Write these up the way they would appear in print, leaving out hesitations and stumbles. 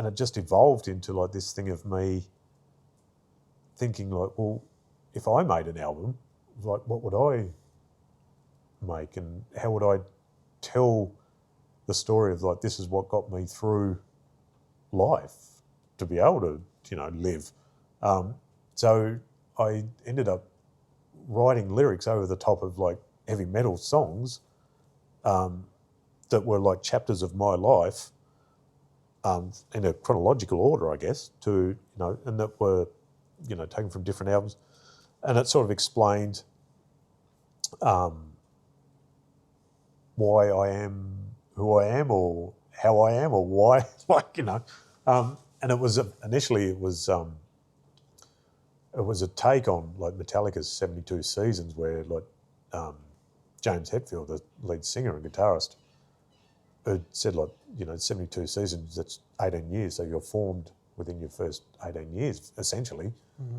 and it just evolved into like this thing of me thinking like, well, if I made an album, like what would I make and how would I tell the story of like, this is what got me through life to be able to, live. So I ended up writing lyrics over the top of like heavy metal songs that were like chapters of my life in a chronological order, I guess, and that were, taken from different albums. And it sort of explained why I am who I am or how I am or why, and it was initially it was a take on like Metallica's 72 Seasons, where like James Hetfield, the lead singer and guitarist, had said like, 72 seasons, that's 18 years, so you're formed within your first 18 years, essentially.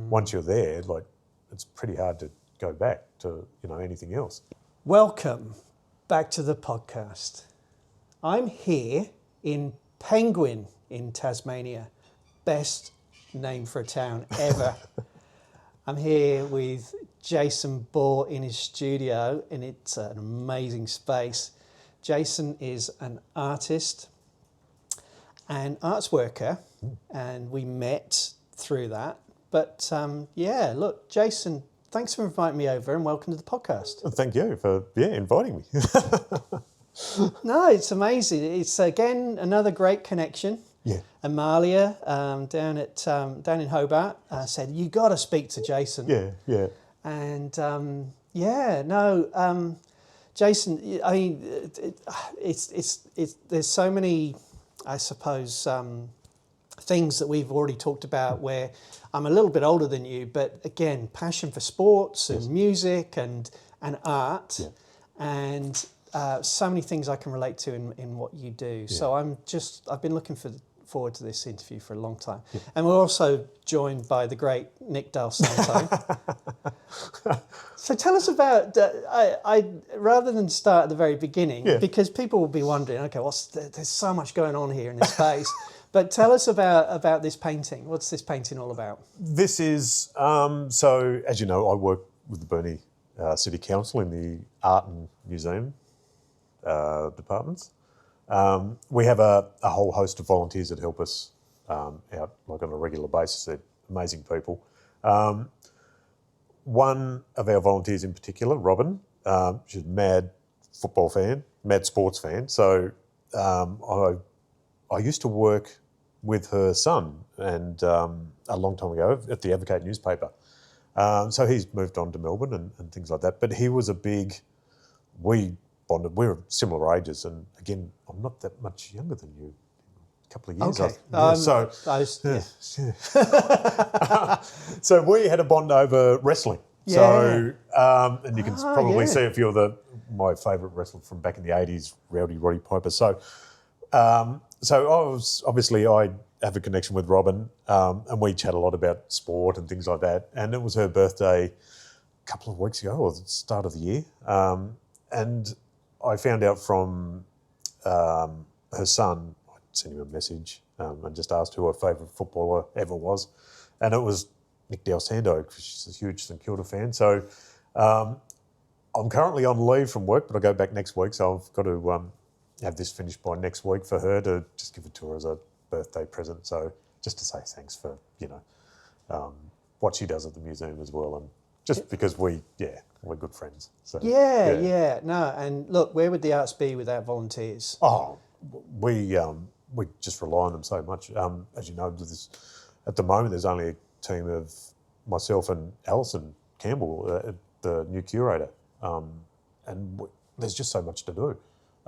Once you're there, like, it's pretty hard to go back to, anything else. Welcome back to the podcast. I'm here in Penguin in Tasmania. Best name for a town ever. I'm here with Jason Bohr in his studio, and it's an amazing space. Jason is an artist and arts worker, and we met through that. But look, Jason, thanks for inviting me over and welcome to the podcast. Well, thank you for inviting me. No, it's amazing. It's again another great connection. Yeah. Amalia down in Hobart said, you got to speak to Jason. Yeah. And Jason, I mean, it's there's so many, I suppose, things that we've already talked about where I'm a little bit older than you, but again, passion for sports and music and art, and so many things I can relate to in what you do. Yeah. So I've been looking forward to this interview for a long time. Yeah. And we're also joined by the great Nick Del Santo. So tell us about, I rather than start at the very beginning, because people will be wondering, okay, there's so much going on here in this space. But tell us about this painting. What's this painting all about? This is, so as you know, I work with the Burnie City Council in the Art and Museum departments. We have a whole host of volunteers that help us out like on a regular basis. They're amazing people. One of our volunteers in particular, Robin, she's a mad football fan, mad sports fan. So I used to work with her son and a long time ago at the Advocate newspaper. So he's moved on to Melbourne and things like that. But he was we bonded. We were similar ages, and again, I'm not that much younger than you. A couple of years. Okay. So we had a bond over wrestling. Yeah. So and you can probably see a few of my favourite wrestlers from back in the 80s, Rowdy Roddy Piper. So I have a connection with Robin, and we chat a lot about sport and things like that. And it was her birthday a couple of weeks ago, or the start of the year, and I found out from her son. I sent him a message and just asked who her favourite footballer ever was, and it was Nick Del Santo, because she's a huge St Kilda fan. So I'm currently on leave from work, but I go back next week, so I've got to have this finished by next week for her to just give it to her as a birthday present. So just to say thanks for what she does at the museum as well, and just because we're good friends. So no, and look, where would the arts be without volunteers? Oh, we just rely on them so much. As you know, at the moment there's only a team of myself and Alison Campbell, the new curator, and there's just so much to do.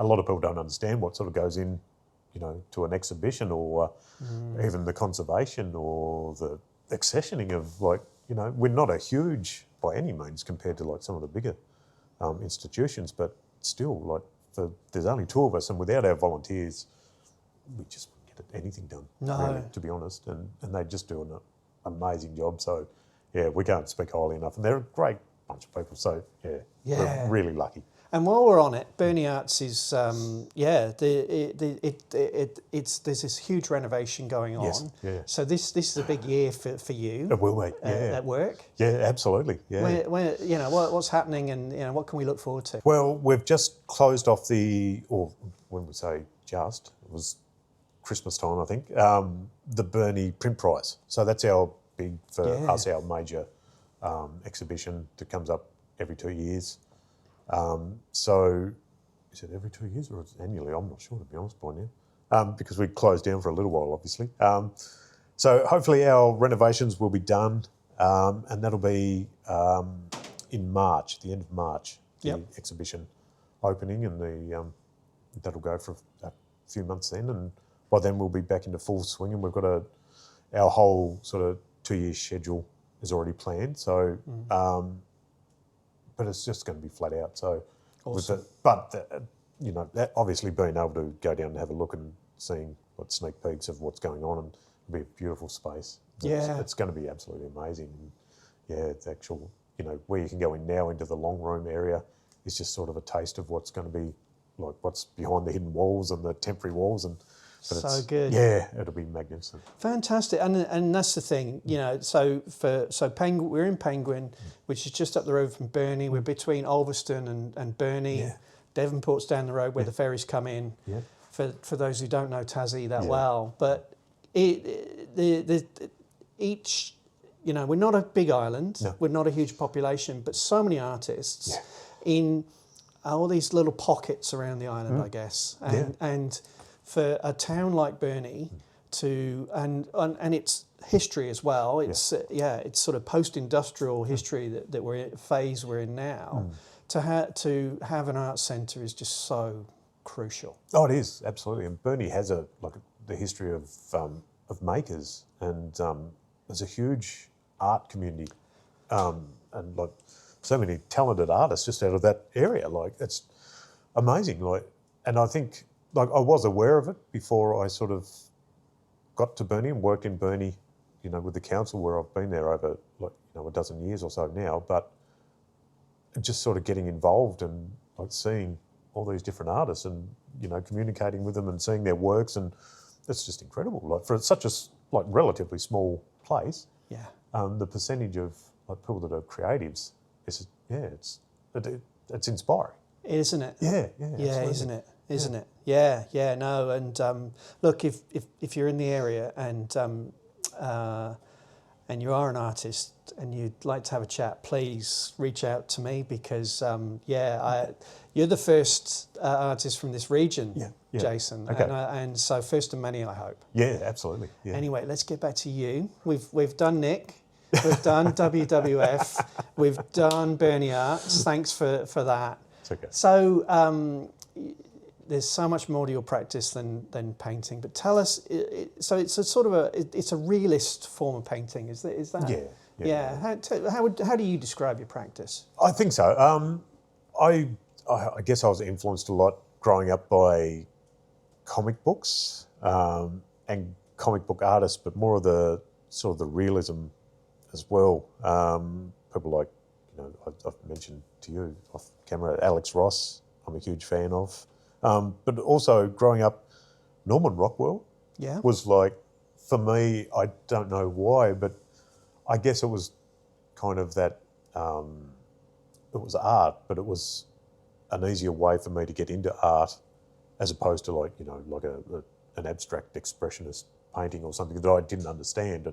A lot of people don't understand what sort of goes in, to an exhibition or even the conservation or the accessioning of we're not a huge by any means compared to like some of the bigger institutions, but still there's only two of us, and without our volunteers, we just wouldn't get anything done. No, really, to be honest, and they just do an amazing job. So we can't speak highly enough, and they're a great bunch of people. So we're really lucky. And while we're on it, Bernie Arts is there's this huge renovation going on. Yes, yeah. So this is a big year for you. It will, mate. Yeah. At work. Yeah, absolutely. Yeah. Where what's happening, and what can we look forward to? Well, we've just closed off or when we say just, it was Christmas time, I think, the Bernie Print Prize. So that's our big, for us, our major exhibition that comes up every 2 years. So is it every 2 years or is it annually? I'm not sure, to be honest, by now, because we closed down for a little while, obviously. So hopefully our renovations will be done, and that'll be in March, the end of March, the exhibition opening, and that'll go for a few months then, and by then we'll be back into full swing, and we've got our whole sort of 2-year schedule is already planned. So, but it's just going to be flat out. So, awesome. Obviously being able to go down and have a look and seeing what sneak peeks of what's going on, and it'll be a beautiful space. It's going to be absolutely amazing. And it's actual, where you can go in now into the long room area is just sort of a taste of what's going to be like what's behind the hidden walls and the temporary walls, and so good. Yeah, it'll be magnificent. Fantastic, and that's the thing, So we're in Penguin, which is just up the road from Burnie. We're between Ulverston and Burnie. Yeah. Devonport's down the road where the ferries come in. Yeah. For those who don't know Tassie that well, but each. We're not a big island. No. We're not a huge population, but so many artists in all these little pockets around the island, I guess, and for a town like Burnie and its history as well. It's it's sort of post-industrial history that we're in now. To have an art centre is just so crucial. Oh, it is, absolutely. And Burnie has the history of makers, and there's a huge art community, and like so many talented artists just out of that area. Like, it's amazing. And I think I was aware of it before I sort of got to Burnie and worked in Burnie, with the council, where I've been there over a dozen years or so now. But just sort of getting involved and seeing all these different artists and communicating with them and seeing their works, and it's just incredible. For such a relatively small place, the percentage of people that are creatives it's inspiring, isn't it? Yeah, isn't it? Yeah. No, and look, if you're in the area and you are an artist and you'd like to have a chat, please reach out to me, because you're the first artist from this region, Jason. Okay. And so first of many, I hope. Yeah, absolutely. Yeah. Anyway, let's get back to you. We've done Nick, we've done WWF, we've done Bernie Arts. Thanks for that. It's okay. So there's so much more to your practice than painting. But tell us, so it's a sort of it's a realist form of painting. Is that? Yeah. How do you describe your practice? I think so. I guess I was influenced a lot growing up by comic books and comic book artists, but more of the sort of the realism as well. People like, I've mentioned to you off camera, Alex Ross, I'm a huge fan of. But also growing up, Norman Rockwell was for me, I don't know why, but I guess it was kind of that, it was art, but it was an easier way for me to get into art as opposed to an abstract expressionist painting or something that I didn't understand.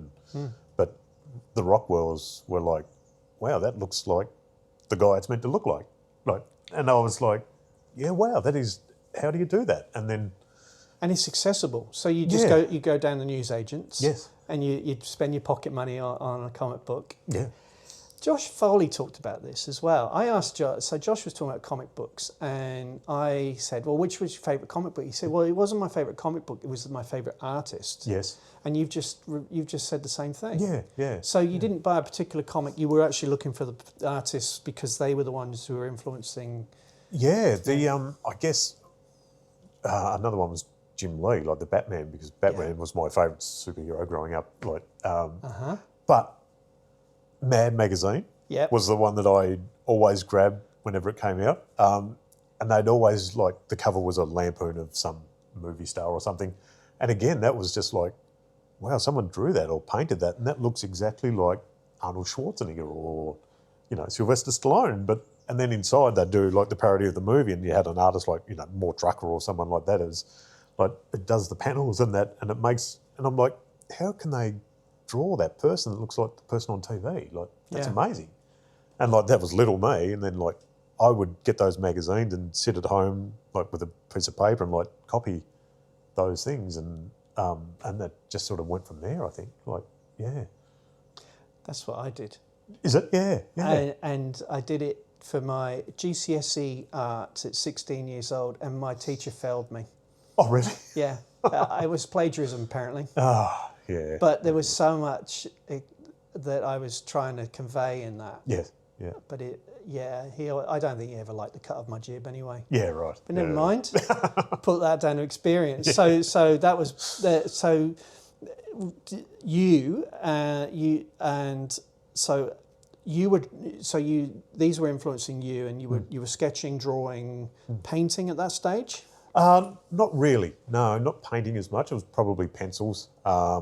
But the Rockwells were like, wow, that looks like the guy it's meant to look like. And I was like, yeah, wow, that is, how do you do that? And it's accessible. So you just go down the newsagents. Yes. And you spend your pocket money on a comic book. Yeah. Josh Foley talked about this as well. I asked Josh, so Josh was talking about comic books, and I said, well, which was your favourite comic book? He said, well, it wasn't my favourite comic book, it was my favourite artist. Yes. And you've just said the same thing. Yeah. So you didn't buy a particular comic, you were actually looking for the artists because they were the ones who were influencing. Yeah, I guess another one was Jim Lee, the Batman, because Batman was my favourite superhero growing up. But Mad magazine was the one that I always grabbed whenever it came out. and they'd always, like, the cover was a lampoon of some movie star or something. And again, that was just like, wow, someone drew that or painted that, and that looks exactly like Arnold Schwarzenegger or, Sylvester Stallone. And then inside they'd do like the parody of the movie, and you had an artist like, Mort Drucker or someone like that is like, it does the panels and that, and it makes, and I'm like, how can they draw that person that looks like the person on TV? Like, that's amazing. And like, that was little me. And then like, I would get those magazines and sit at home like with a piece of paper and like copy those things, and that just sort of went from there, I think. Like, yeah. That's what I did. Is it? Yeah. And I did it for my GCSE art at 16 years old, and my teacher failed me. Oh, really? Yeah. It was plagiarism, apparently. Oh, yeah. But there was so much that I was trying to convey in that. Yes, yeah. But I don't think he ever liked the cut of my jib anyway. Yeah, right. But never mind. Put that down to experience. Yeah. So that was so these were influencing you, and you were sketching, drawing, painting at that stage. Not really. No, not painting as much. It was probably pencils. I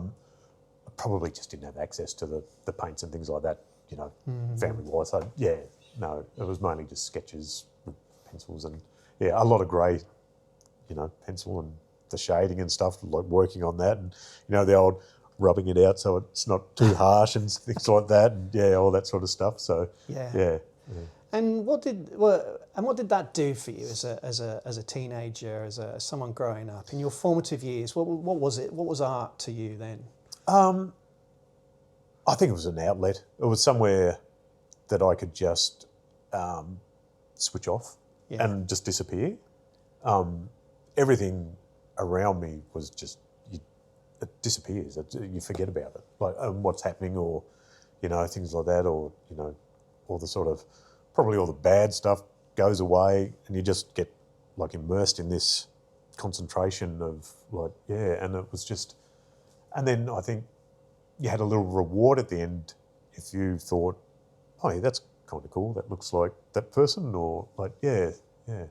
probably just didn't have access to the paints and things like that, family-wise. So, yeah, no, it was mainly just sketches with pencils and, a lot of grey, pencil and the shading and stuff, like working on that, and, the old rubbing it out so it's not too harsh and things like that, and, all that sort of stuff. So, yeah. And what did that do for you as a teenager, as someone growing up in your formative years? What was it? What was art to you then? I think it was an outlet. It was somewhere that I could just switch off and just disappear. Everything around me was just, it disappears. You forget about it, like what's happening, or things like that, or all the sort of, probably all the bad stuff goes away, and you just get like immersed in this concentration of like, and it was just, and then I think you had a little reward at the end if you thought, oh, yeah, that's kind of cool, that looks like that person, or like, I think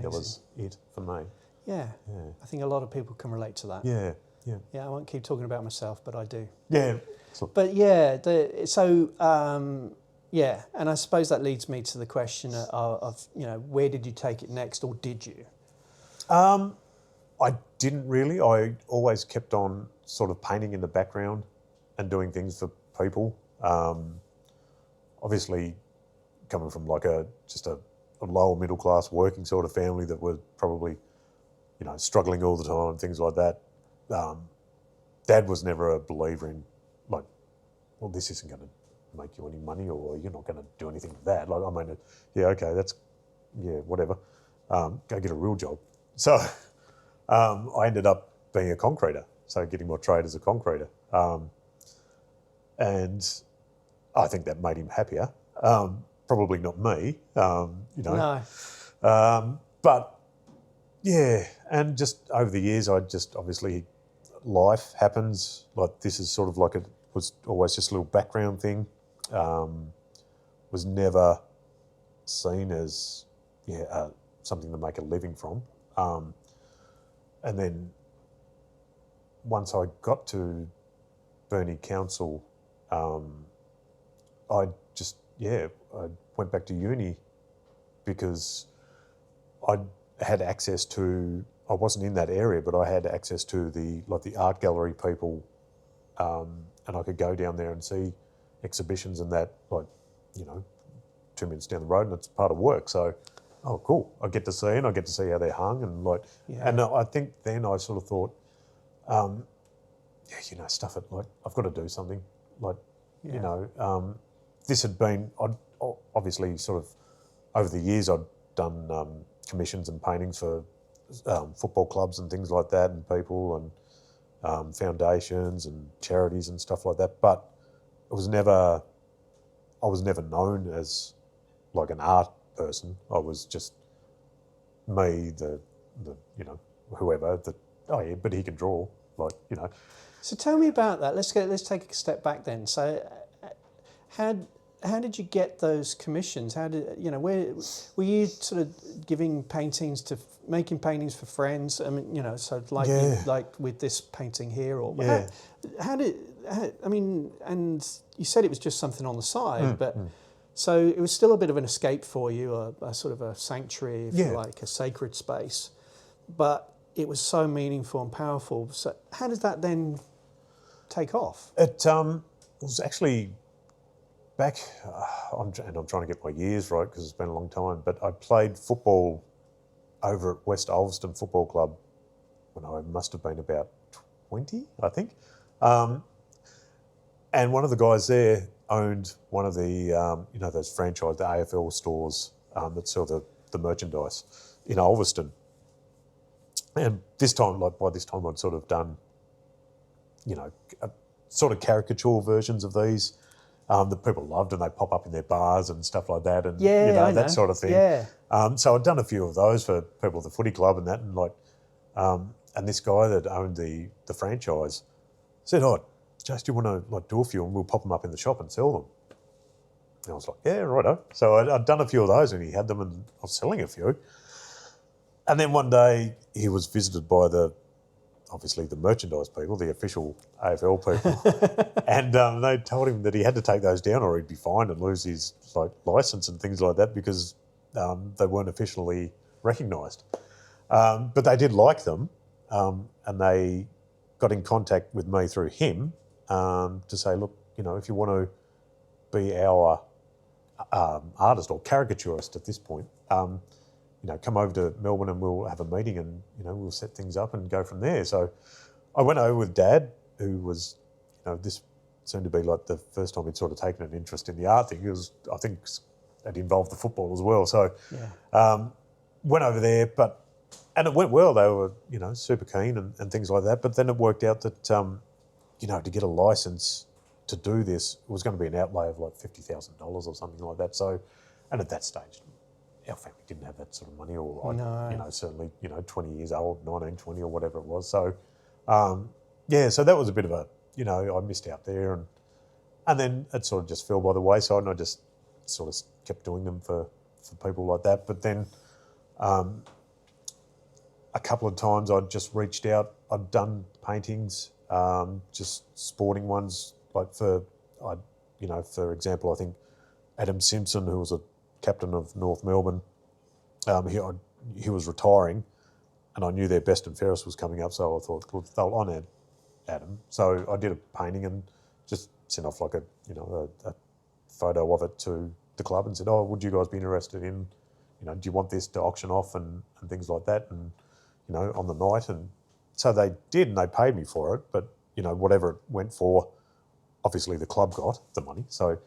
that was it for me. Yeah, I think a lot of people can relate to that. Yeah, I won't keep talking about myself, but I do. Yeah. But and I suppose that leads me to the question of where did you take it next, or did you? I didn't really. I always kept on sort of painting in the background and doing things for people. Obviously, coming from like a lower middle class working sort of family that were probably, struggling all the time, things like that. Dad was never a believer in like, well, this isn't going to make you any money, or you're not going to do anything with that. Like, I mean, okay, that's, whatever. Go get a real job. So I ended up being a concreter, so getting my trade as a concreter. And I think that made him happier. Probably not me, No. But and just over the years, obviously life happens. Like, this is sort of like, it was always just a little background thing. Was never seen as something to make a living from. And then once I got to Burnie Council, I went back to uni because I had access to, I wasn't in that area, but I had access to the art gallery people, and I could go down there and see exhibitions and that, 2 minutes down the road, and it's part of work. So, oh, cool! I get to see, and I get to see how they're hung, and and I think then I sort of thought, stuff it, like, I've got to do something, this had been, I'd obviously sort of over the years I'd done commissions and paintings for football clubs and things like that, and people and foundations and charities and stuff like that. But I was never known as like an art person. I was just me, the whoever that. Oh yeah, but he can draw, So tell me about that. Let's take a step back then. So, how did you get those commissions? How did where were you sort of making paintings for friends? I mean, so like like with this painting here, or and you said it was just something on the side, but. So it was still a bit of an escape for you, a sort of a sanctuary, if you like, a sacred space. But it was so meaningful and powerful. So how did that then take off? It was actually back, I'm trying to get my years right because it's been a long time, but I played football over at West Ulverston Football Club when I must have been about 20, I think. And one of the guys there owned one of the, those franchise, the AFL stores that sell the merchandise in Ulverston. And by this time I'd sort of done, sort of caricature versions of these that people loved, and they pop up in their bars and stuff like that, and I know. That sort of thing. Yeah. So I'd done a few of those for people at the footy club and that, and and this guy that owned the franchise said, "Oh, Jace, do you want to do a few, and we'll pop them up in the shop and sell them?" And I was like, "Yeah, righto." So I'd done a few of those, and he had them, and I was selling a few. And then one day he was visited by obviously the merchandise people, the official AFL people, and they told him that he had to take those down or he'd be fined and lose his licence and things like that because they weren't officially recognised. But they did like them, and they got in contact with me through him to say, "Look, if you want to be our artist or caricaturist at this point, come over to Melbourne and we'll have a meeting and, we'll set things up and go from there." So I went over with Dad, who was, this seemed to be like the first time he'd sort of taken an interest in the art thing. I think it involved the football as well. So went over there, and it went well. They were, super keen and things like that. But then it worked out that, to get a licence to do this was going to be an outlay of like $50,000 or something like that. So, and at that stage, our family didn't have that sort of money, or certainly 20 years old, 19, 20 or whatever it was. So so that was a bit of a I missed out there, and then it sort of just fell by the wayside, and I just sort of kept doing them for people like that. But then a couple of times I'd just reached out. I'd done paintings, just sporting ones, for example, I think Adam Simpson, who was a captain of North Melbourne, he was retiring, and I knew their best and fairest was coming up, so I thought, well, they'll honour Adam. So I did a painting and just sent off a photo of it to the club and said, "Oh, would you guys be interested in, do you want this to auction off and things like that, and on the night?" And so they did, and they paid me for it, but whatever it went for, obviously the club got the money. So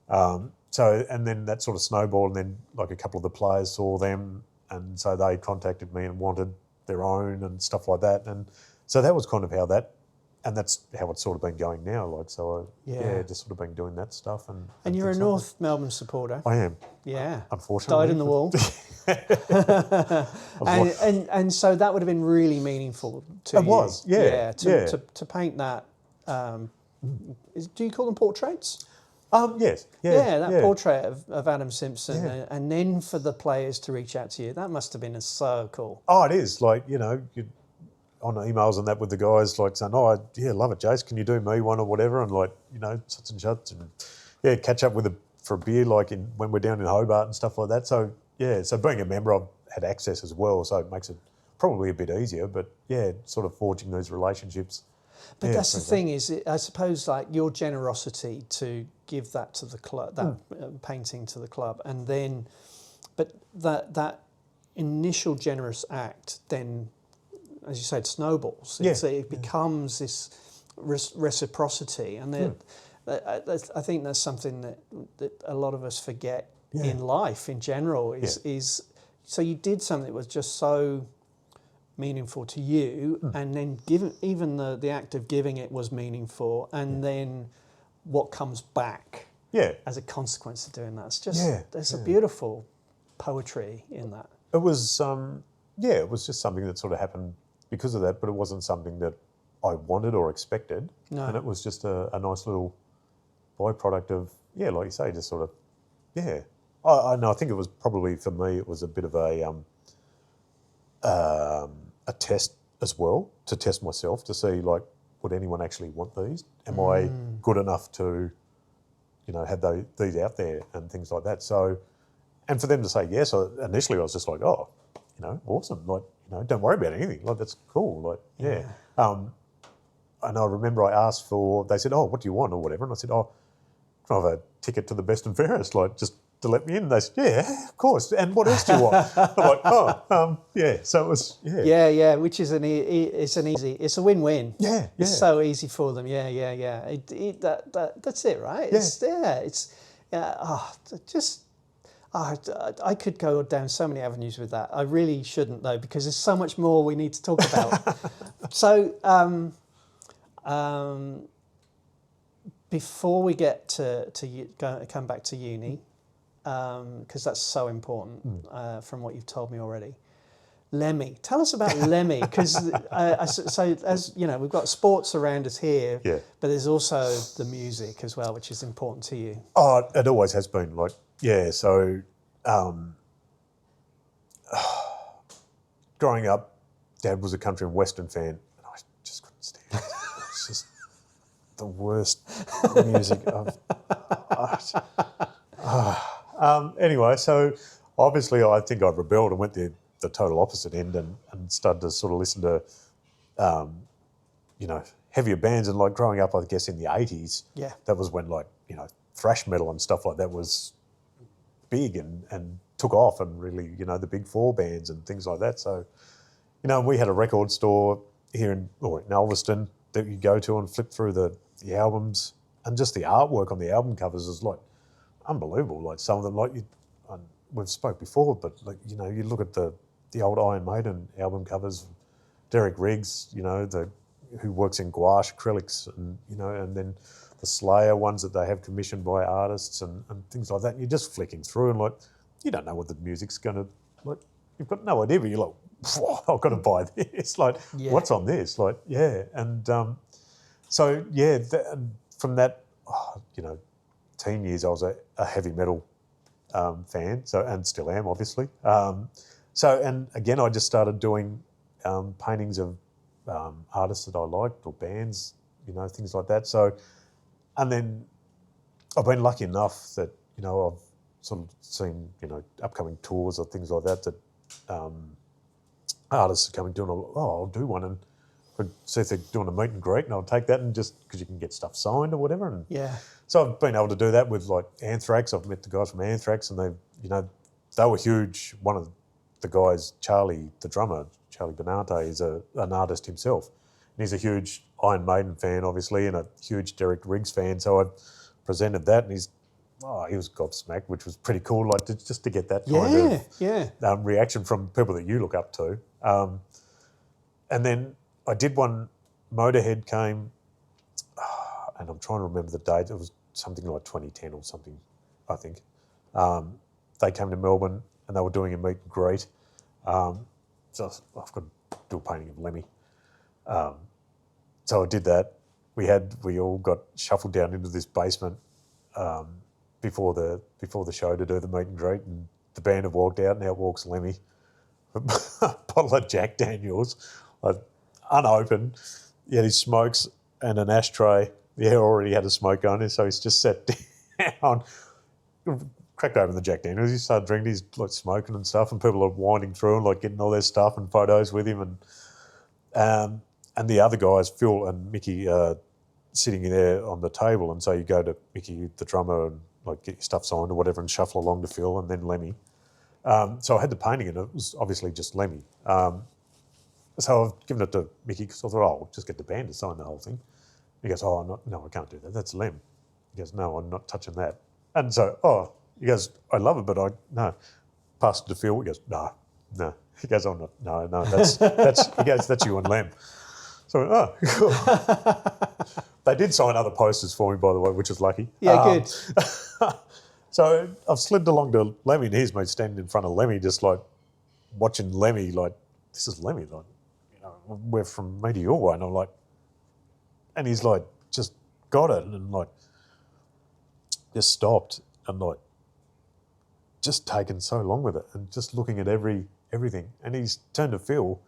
and then that sort of snowballed, and then a couple of the players saw them, and so they contacted me and wanted their own and stuff like that. And so that was kind of that's how it's sort of been going now. Just sort of been doing that stuff. And you're a North Melbourne supporter. I am. Yeah. Unfortunately. Dyed in the wool. and so that would have been really meaningful to you. It was, yeah. To paint that. Do you call them portraits? Yes. That portrait of Adam Simpson, and then for the players to reach out to you, that must have been so cool. Oh, it is. You'd on emails and that with the guys, saying, "Oh, yeah, love it, Jace. Can you do me one or whatever?" And such and such, and catch up with for a beer, when we're down in Hobart and stuff like that. So so being a member, I've had access as well, so it makes it probably a bit easier. But sort of forging those relationships. But that's the thing is, I suppose, your generosity to give that to the club, that painting to the club, and then, but that initial generous act then, as you said, snowballs. It becomes this reciprocity, and I think that's something that a lot of us forget in life in general. Is so you did something that was just so meaningful to you, and then even the act of giving it was meaningful, and then what comes back as a consequence of doing that. It's just there's a beautiful poetry in that. It was it was just something that sort of happened because of that, but it wasn't something that I wanted or expected. No. And it was just a nice little byproduct of, like you say, just sort of, I know. I think it was probably for me. It was a bit of a test as well, to test myself to see, like, would anyone actually want these? Am I good enough to, have these out there and things like that? So, and for them to say yes, initially I was just like, oh, awesome. Like, don't worry about anything. Like, that's cool. Like, yeah. And I remember I asked they said, oh, what do you want or whatever? And I said, oh, can I have a ticket to the best and fairest, like, just to let me in? And they said, yeah, of course. And what else do you want? I'm like, yeah. So it was, which is it's a win-win. Yeah. It's so easy for them. Yeah. That's it, right? I could go down so many avenues with that. I really shouldn't, though, because there's so much more we need to talk about. So, before we get to come back to uni, because that's so important from what you've told me already. Lemmy, tell us about Lemmy, because so as you know, we've got sports around us here, but there's also the music as well, which is important to you. Oh, it always has been. Like, so growing up, Dad was a country and western fan, and I just couldn't stand it. It's just the worst music anyway, so obviously I think I rebelled and went the total opposite end and started to sort of listen to, heavier bands. And like growing up, I guess in the 80s, that was when like, thrash metal and stuff like that was big and took off, and really, the big four bands and things like that. So, we had a record store here in Ulverston that you go to and flip through the albums, and just the artwork on the album covers is like unbelievable. Like some of them, like we've spoke before, but like, you look at the old Iron Maiden album covers, Derek Riggs, who works in gouache acrylics, and and then the Slayer ones that they have commissioned by artists and things like that. And you're just flicking through and like, you don't know what the music's going to, like, you've got no idea, but you're like, I've got to buy this. Like, what's on this? Like, and and from that, teen years, I was a heavy metal fan, and still am, obviously. And again, I just started doing paintings of artists that I liked, or bands, things like that. So, and then I've been lucky enough that, I've sort of seen, upcoming tours or things like that artists are coming doing, I'll do one, and I'd see if they're doing a meet and greet, and I'll take that, and just because you can get stuff signed or whatever. And so I've been able to do that with like Anthrax. I've met the guys from Anthrax, and they were huge. One of the guys, Charlie, the drummer, Charlie Benante, is an artist himself. And he's a huge Iron Maiden fan, obviously, and a huge Derek Riggs fan. So I presented that, and he was gobsmacked, which was pretty cool, like just to get that kind of reaction from people that you look up to. And then I did one, Motorhead came, and I'm trying to remember the date, it was something like 2010 or something, I think. They came to Melbourne and they were doing a meet and greet. So I've got to do a painting of Lemmy. So I did that. We all got shuffled down into this basement before the show to do the meet and greet, and the band have walked out, and out walks Lemmy. A bottle of Jack Daniels, unopened. He had his smokes and an ashtray. The air already had a smoke on it, so he's just sat down, cracked open the Jack Daniels. He started drinking, he's like smoking and stuff, and people are winding through and like getting all their stuff and photos with him. And the other guys, Phil and Mickey, sitting there on the table, and so you go to Mickey, the drummer, and like get your stuff signed or whatever, and shuffle along to Phil, and then Lemmy. So I had the painting, and it was obviously just Lemmy. So I've given it to Mickey because I thought, I'll just get the band to sign the whole thing. He goes, no, I can't do that. That's Lem. He goes, no, I'm not touching that. And so, he goes, I love it, but no. Pass it to Phil. He goes, no. He goes, I'm not, no, he goes, that's you and Lem. So, cool. They did sign other posters for me, by the way, which is lucky. Yeah, good. So I've slid along to Lemmy, and here's me standing in front of Lemmy, just like watching Lemmy, like, this is Lemmy, like, we're from me to your way, and I'm like, and he's like, just got it, and like, just stopped and like just taken so long with it and just looking at everything. And he's turned to Phil,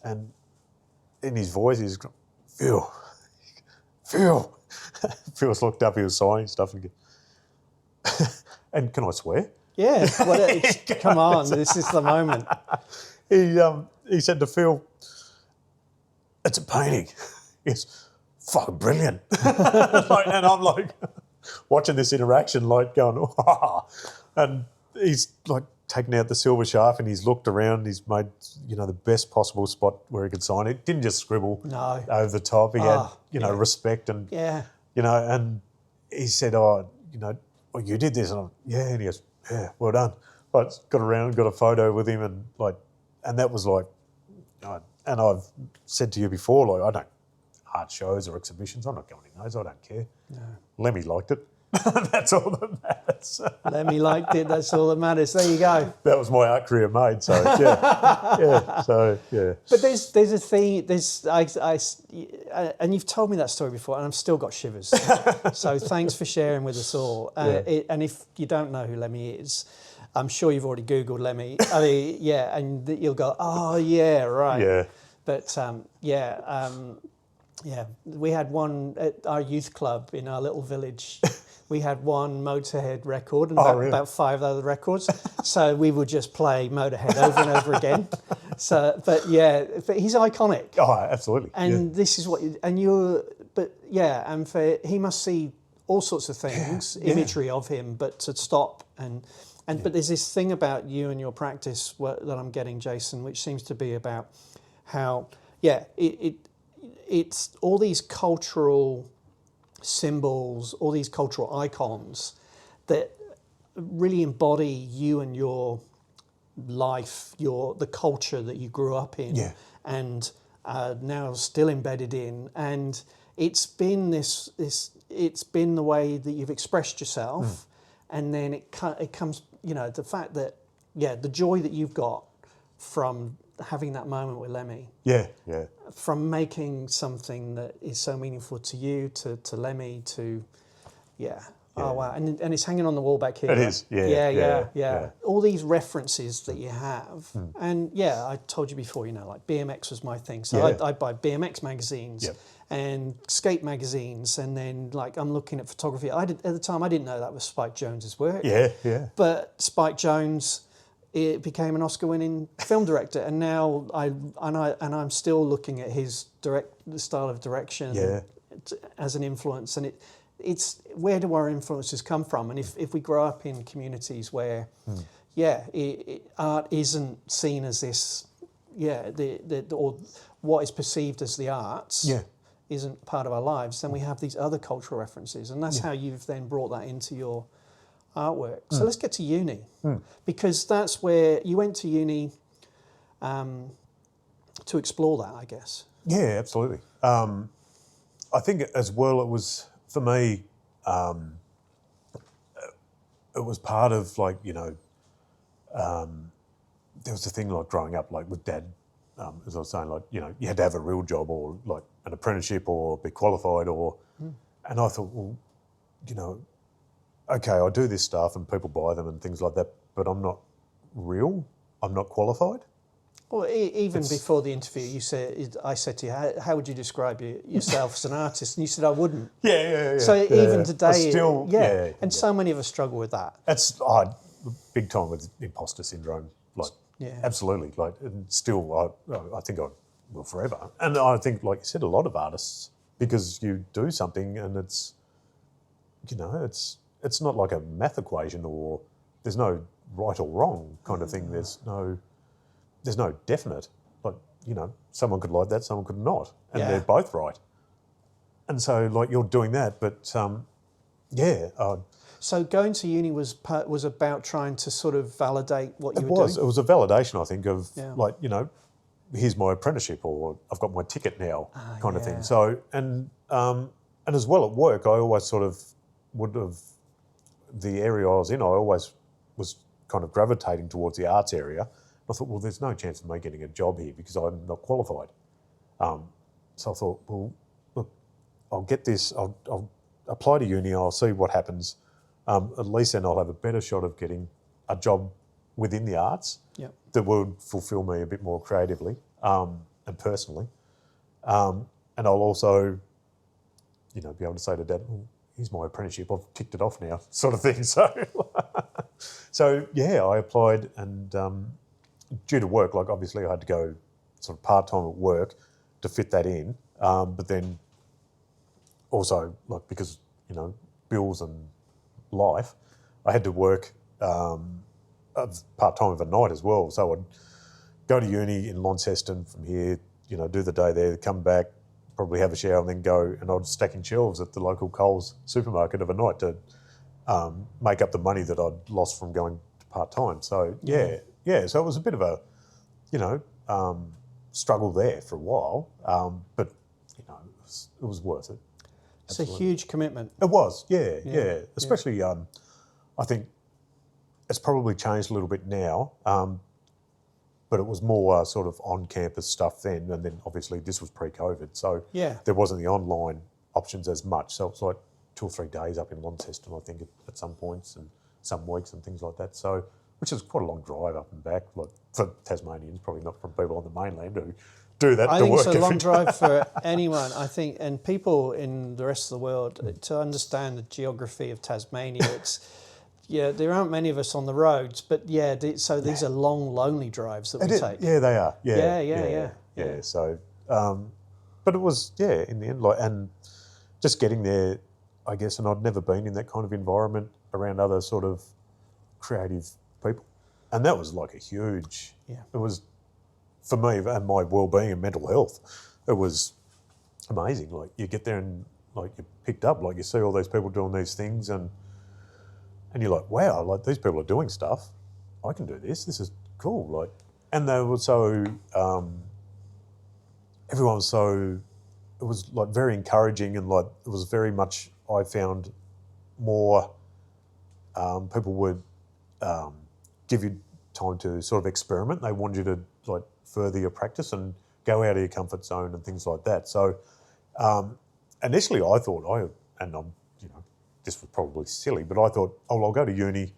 and in his voice he's gone, Phil. Phil's looked up, he was signing stuff and and can I swear? Yeah, come on, this is the moment. He said to Phil, it's a painting. It's fucking brilliant. And I'm like watching this interaction, like going, oh. And he's like taken out the silver sharp and he's looked around. He's made, the best possible spot where he could sign it. Didn't just scribble over the top. He had, respect and, and he said, well, you did this. And I'm, and he goes, yeah, well done. But got around, got a photo with him and that was like, and I've said to you before, like, I don't art shows or exhibitions. I'm not going in those. I don't care. No. Lemmy liked it. That's all that matters. Lemmy liked it. That's all that matters. There you go. That was my art career made. So yeah. But there's a thing. And you've told me that story before, and I've still got shivers. So thanks for sharing with us all. And if you don't know who Lemmy is, I'm sure you've already Googled Lemmy. I mean, and you'll go, oh yeah, right. Yeah. But we had one at our youth club in our little village. We had one Motorhead record and about 5 other records. So we would just play Motorhead over and over again. So, but he's iconic. Oh, absolutely. And this is what he must see all sorts of things, imagery of him, but to stop but there's this thing about you and your practice that I'm getting, Jason, which seems to be about how, it's all these cultural symbols, all these cultural icons that really embody you and your life, the culture that you grew up in, and now still embedded in. And it's been it's been the way that you've expressed yourself, and then it comes, the fact that the joy that you've got from having that moment with Lemmy. From making something that is so meaningful to you, to Lemmy, to oh wow, and it's hanging on the wall back here. It is, yeah. All these references that you have, and I told you before, like BMX was my thing, so I'd buy BMX magazines and skate magazines, and then like I'm looking at photography. At the time I didn't know that was Spike Jonze's work. But Spike Jonze, it became an Oscar-winning film director, and now I'm still looking at his style of direction as an influence. And it's where do our influences come from? And if we grow up in communities where, art isn't seen as this, or what is perceived as the arts, isn't part of our lives, then we have these other cultural references, and that's how you've then brought that into your artwork. So let's get to uni, because that's where you went to uni to explore that, I guess. Yeah, absolutely. I think as well it was, for me, it was part of like, there was a thing like growing up like with Dad, as I was saying, like, you had to have a real job or like an apprenticeship or be qualified and I thought, well, okay, I do this stuff and people buy them and things like that, but I'm not real. I'm not qualified. Well, even before the interview, I said to you, how would you describe yourself as an artist? And you said, I wouldn't. Yeah. So even today, still, so many of us struggle with that. That's big time with imposter syndrome. Like, absolutely. Like, and still, I think I will forever. And I think, like you said, a lot of artists, because you do something and it's, it's not like a math equation or there's no right or wrong kind of thing. There's no definite. Like, someone could like that, someone could not. And they're both right. And so, like, you're doing that, but, So going to uni was about trying to sort of validate what you were doing? It was a validation, I think, of, like, here's my apprenticeship or I've got my ticket now kind of thing. So, and as well at work, I always sort of the area I was in, I always was kind of gravitating towards the arts area. I thought, well, there's no chance of me getting a job here because I'm not qualified. So I thought, well, look, I'll get this, I'll apply to uni, I'll see what happens. at least then I'll have a better shot of getting a job within the arts Yep. that would fulfil me a bit more creatively and personally. And I'll also, be able to say to Dad, well, here's my apprenticeship, I've ticked it off now, sort of thing. So yeah, I applied, and due to work, like obviously I had to go sort of part-time at work to fit that in. But then also, like, because, bills and life, I had to work part-time overnight as well. So I'd go to uni in Launceston from here, do the day there, come back, probably have a shower and then go, and I'd stacking shelves at the local Coles supermarket overnight to make up the money that I'd lost from going to part-time. So yeah. So it was a bit of a, struggle there for a while, but it was worth it. It's a huge commitment. It was, yeah. Especially, I think it's probably changed a little bit now, but it was more sort of on-campus stuff then, and then obviously this was pre-COVID, so there wasn't the online options as much. So it was like 2 or 3 days up in Launceston, I think, at some points, and some weeks and things like that. So, which is quite a long drive up and back, like for Tasmanians, probably not from people on the mainland who do that. I think it's a long drive for anyone. I think, and people in the rest of the world, to understand the geography of Tasmania, there aren't many of us on the roads, but so these are long, lonely drives that we take. Yeah, they are. Yeah. So, but it was, in the end, like, and just getting there, I guess, and I'd never been in that kind of environment around other sort of creative people. And that was like a huge, it was, for me and my well-being and mental health, it was amazing. Like, you get there and like you're picked up, like you see all these people doing these things, and you're like, wow, like these people are doing stuff. I can do this. This is cool. Like, and they were so, everyone was so, it was like very encouraging, and like it was very much, I found more people would give you time to sort of experiment. They wanted you to like further your practice and go out of your comfort zone and things like that. So initially I thought, this was probably silly, but I thought, I'll go to uni,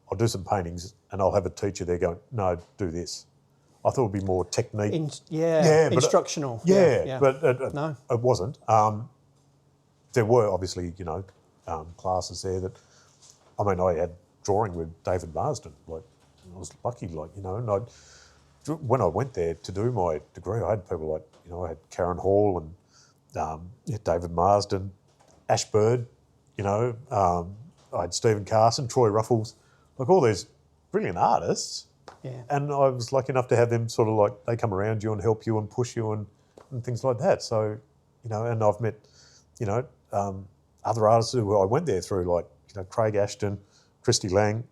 I'll do some paintings, and I'll have a teacher there going, no, do this. I thought it would be more technique. Instructional. But no, it wasn't. There were obviously, classes there that, I had drawing with David Marsden. Like, I was lucky, and when I went there to do my degree, I had people like, I had Karen Hall and David Marsden, Ash Bird, I had Stephen Carson, Troy Ruffles, like all these brilliant artists. Yeah. And I was lucky enough to have them sort of like, they come around you and help you and push you and things like that. So, and I've met, other artists who I went there through, like, Craig Ashton, Christy Lang,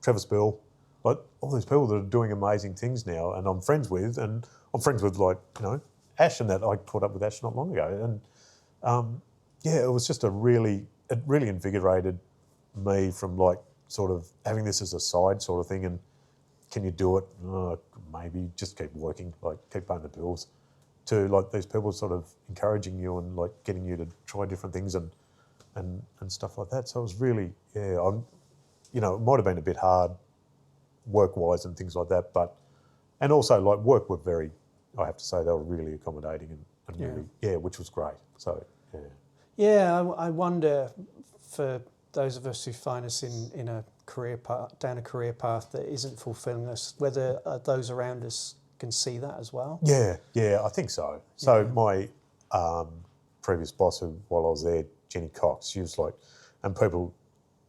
Travis Bell, like all these people that are doing amazing things now, and I'm friends with, like, Ash, and that I caught up with Ash not long ago. And it was just it really invigorated me from like sort of having this as a side sort of thing, and can you do it? Maybe just keep working, like keep paying the bills, to like these people sort of encouraging you and like getting you to try different things and stuff like that. So it was really, it might have been a bit hard work-wise and things like that, and also like work were very, I have to say, they were really accommodating and really, which was great. So, I wonder, for those of us who find us in a career path, down a career path that isn't fulfilling us, whether those around us can see that as well. Yeah, I think so. So my previous boss, who while I was there, Jenny Cox, she was like, and people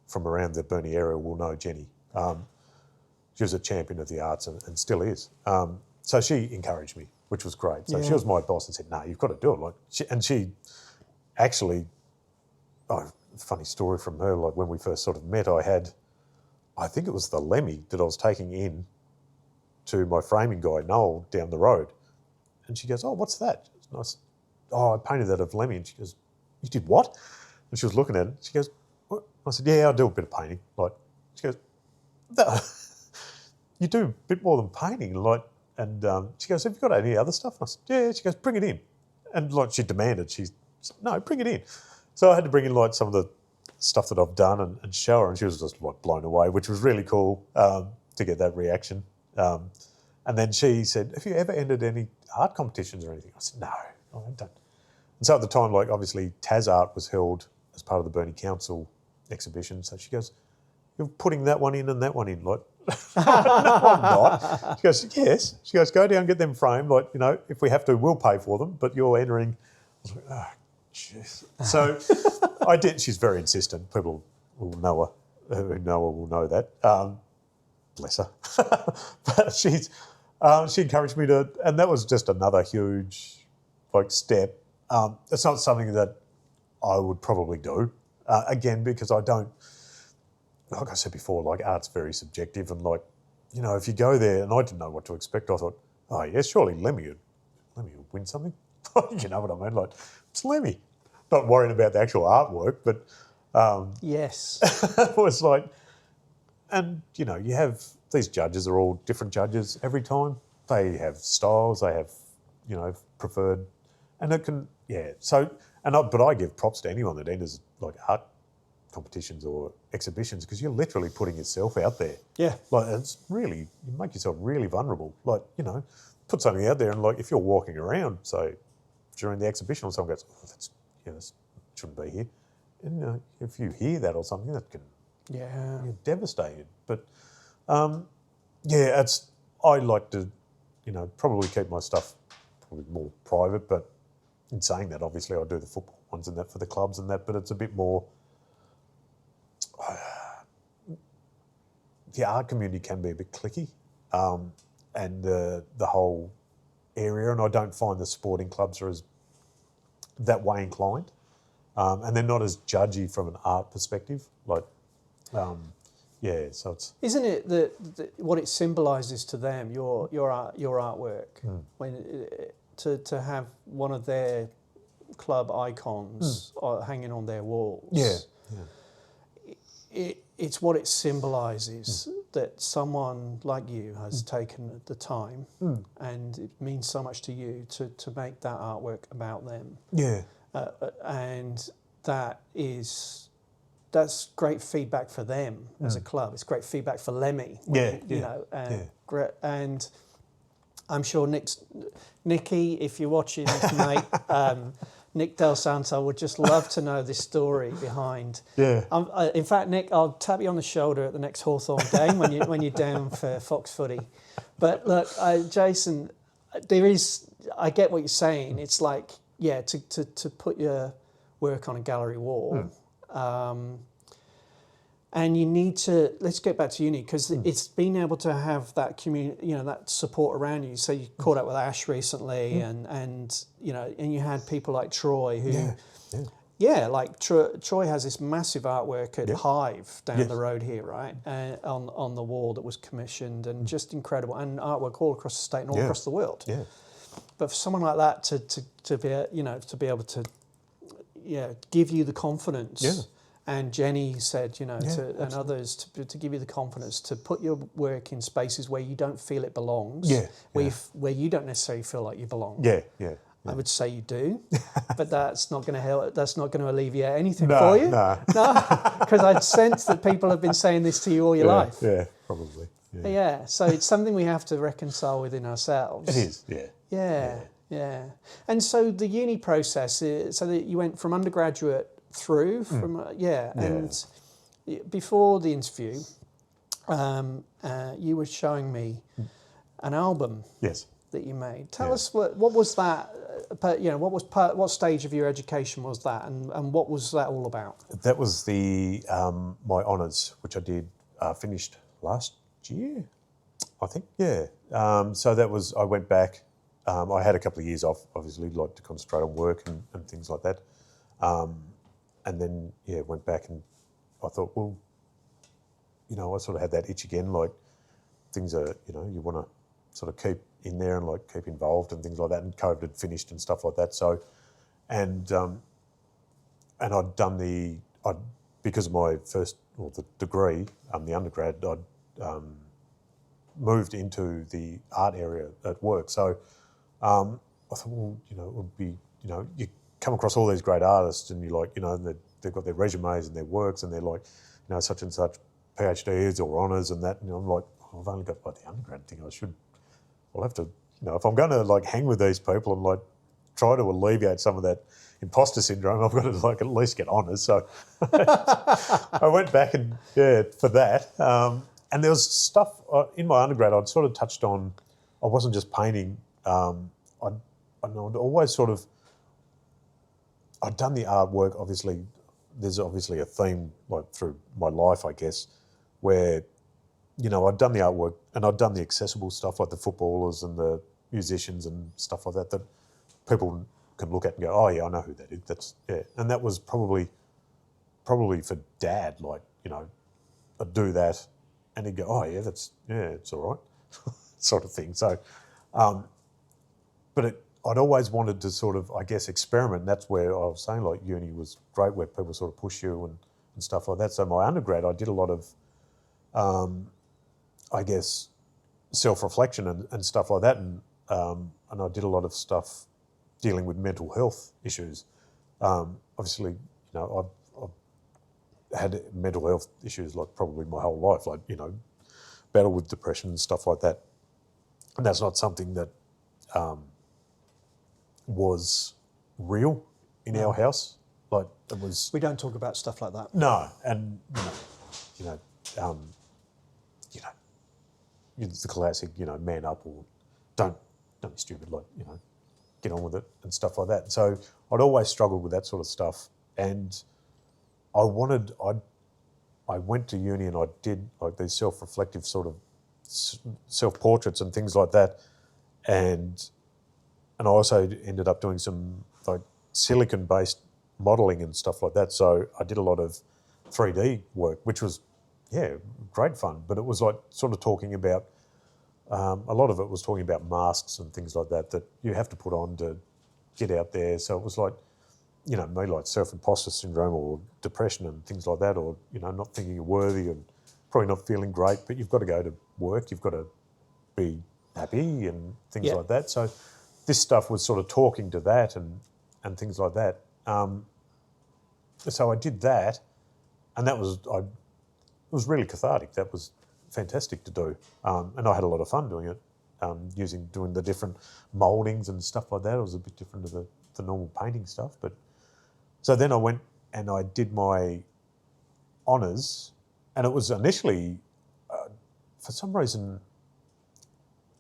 from around the Burnie area will know Jenny. She was a champion of the arts and still is. So she encouraged me, which was great. So she was my boss and said, "No, you've got to do it." Like, she actually, funny story from her. Like when we first sort of met, I think it was the Lemmy that I was taking in to my framing guy, Noel, down the road. And she goes, "Oh, what's that?" And I said, "Oh, I painted that of Lemmy." And she goes, "You did what?" And she was looking at it. She goes, "What?" I said, "Yeah, I do a bit of painting." Like, she goes, "You do a bit more than painting." Like, and she goes, "Have you got any other stuff?" And I said, "Yeah." She goes, "Bring it in." And like she demanded, she said, "No, bring it in." So I had to bring in like some of the stuff that I've done and show her, and she was just like blown away, which was really cool to get that reaction. And then she said, "Have you ever entered any art competitions or anything?" I said, "No, I don't." And so at the time, like obviously Tas Art was held as part of the Burnie Council exhibition. So she goes, "You're putting that one in and that one in." Like, no, I'm not. She goes, "Yes." She goes, "Go down, get them framed. Like, you know, if we have to, we'll pay for them, but you're entering." I was like, "Oh, jeez." So I did. She's very insistent. People will know her, who know her will know that. Bless her. But she encouraged me to, and that was just another huge like step. It's not something that I would probably do again, because I don't, like I said before, like art's very subjective, and like, you know, if you go there, and I didn't know what to expect, I thought, oh yeah, surely Lemmy would win something. You know what I mean? Like, it's Lemmy. Not worrying about the actual artwork, but yes, it was like, and you know, you have these judges are all different judges every time. They have styles, they have, you know, preferred, and it can, yeah. So, but I give props to anyone that enters like art competitions or exhibitions, because you're literally putting yourself out there. yeah, Like, it's really, you make yourself really vulnerable. Like, you know, put something out there, and like if you're walking around, so during the exhibition, or someone goes, "Oh, that shouldn't be here," and you know, if you hear that or something, that can, yeah, you're devastated. But yeah, I like to, you know, probably keep my stuff probably more private. But in saying that, obviously, I do the football ones and that for the clubs and that. But it's a bit more. The art community can be a bit cliquey, and the whole area, and I don't find the sporting clubs are as that way inclined, and they're not as judgy from an art perspective. Like, yeah, so it's, isn't it that what it symbolises to them, your artwork, when to have one of their club icons hanging on their walls. yeah. It's what it symbolises, that someone like you has taken the time, and it means so much to you to make that artwork about them. Yeah. And that's great feedback for them as a club. It's great feedback for Lemmy. You know, and I'm sure Nicky, if you're watching this, mate, Nick Del Santo would just love to know this story behind. Yeah. In fact, Nick, I'll tap you on the shoulder at the next Hawthorn game when you're down for Fox Footy. But look, Jason, I get what you're saying. It's like, yeah, to put your work on a gallery wall. And you need to, let's get back to uni, because it's being able to have that community, you know, that support around you. So you caught up with Ash recently, and you know, and you had people like Troy who, like Troy has this massive artwork at Hive down the road here, right, on the wall that was commissioned, and just incredible, and artwork all across the state and all across the world. Yeah. But for someone like that to be, you know, to be able to, give you the confidence. Yeah. And Jenny said, you know, and others to give you the confidence to put your work in spaces where you don't feel it belongs, where you don't necessarily feel like you belong. Yeah. I would say you do, but that's not going to help. That's not going to alleviate anything for you. No, because I'd sense that people have been saying this to you all your life. Yeah, probably. Yeah, so it's something we have to reconcile within ourselves. It is. Yeah. And so the uni process, so that you went from undergraduate through and before the interview, you were showing me an album that you made. Tell us what was that? You know, what stage of your education was that, and what was that all about? That was the my honours, which I did finished last year, I think. Yeah. So that was, I went back. I had a couple of years off, obviously, like to concentrate on work and things like that. And then, went back, and I thought, well, you know, I sort of had that itch again, like things are, you know, you want to sort of keep in there and like keep involved and things like that. And COVID had finished and stuff like that. So, and I'd done because of my first, the degree, the undergrad, I'd moved into the art area at work. So I thought, well, you know, it would be, you know, you come across all these great artists, and you're like, you know, they've got their resumes and their works, and they're like, such and such PhDs or honours and that. And I'm like, I've only got the undergrad thing. I'll have to, if I'm going to hang with these people and try to alleviate some of that imposter syndrome, I've got to at least get honours. So I went back and for that. And there was stuff in my undergrad I'd sort of touched on. I wasn't just painting. I'd always I'd done the artwork. Obviously, there's obviously a theme through my life, I guess, where I'd done the artwork and I'd done the accessible stuff like the footballers and the musicians and stuff like that people can look at and go, oh yeah, I know who that is. And that was probably for Dad. I'd do that, and he'd go, oh yeah, it's all right, sort of thing. So, but I'd always wanted to sort of, I guess, experiment. And that's where I was saying uni was great, where people sort of push you and stuff like that. So my undergrad, I did a lot of, I guess, self-reflection and stuff like that. And I did a lot of stuff dealing with mental health issues. Obviously, I've had mental health issues probably my whole life, battle with depression and stuff like that. And that's not something that was real in our house. It was. We don't talk about stuff like that. No, and it's the classic, man up or don't be stupid, get on with it and stuff like that. So I'd always struggled with that sort of stuff, and I went to uni and I did these self-reflective sort of self-portraits and things like that, and I also ended up doing some silicon-based modelling and stuff like that. So I did a lot of 3D work, which was great fun. But it was sort of talking about a lot of it was talking about masks and things like that you have to put on to get out there. So it was me self-imposter syndrome or depression and things like that, or not thinking you're worthy and probably not feeling great, but you've got to go to work, you've got to be happy and things like that. So this stuff was sort of talking to that and things like that. So I did that, and that was it was really cathartic. That was fantastic to do, and I had a lot of fun doing it, doing the different mouldings and stuff like that. It was a bit different to the normal painting stuff. But so then I went and I did my honours, and it was initially, for some reason,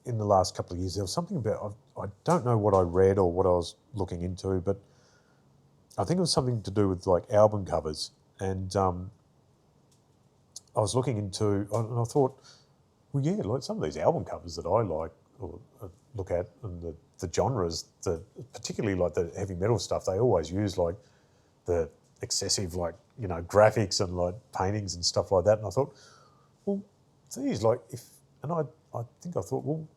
in the last couple of years, there was something about, I don't know what I read or what I was looking into, but I think it was something to do with album covers. And I was looking into, and I thought, well, some of these album covers that I like or look at, and the genres, particularly the heavy metal stuff, they always use the excessive graphics and paintings and stuff like that. And I thought, well, these I think I thought, well,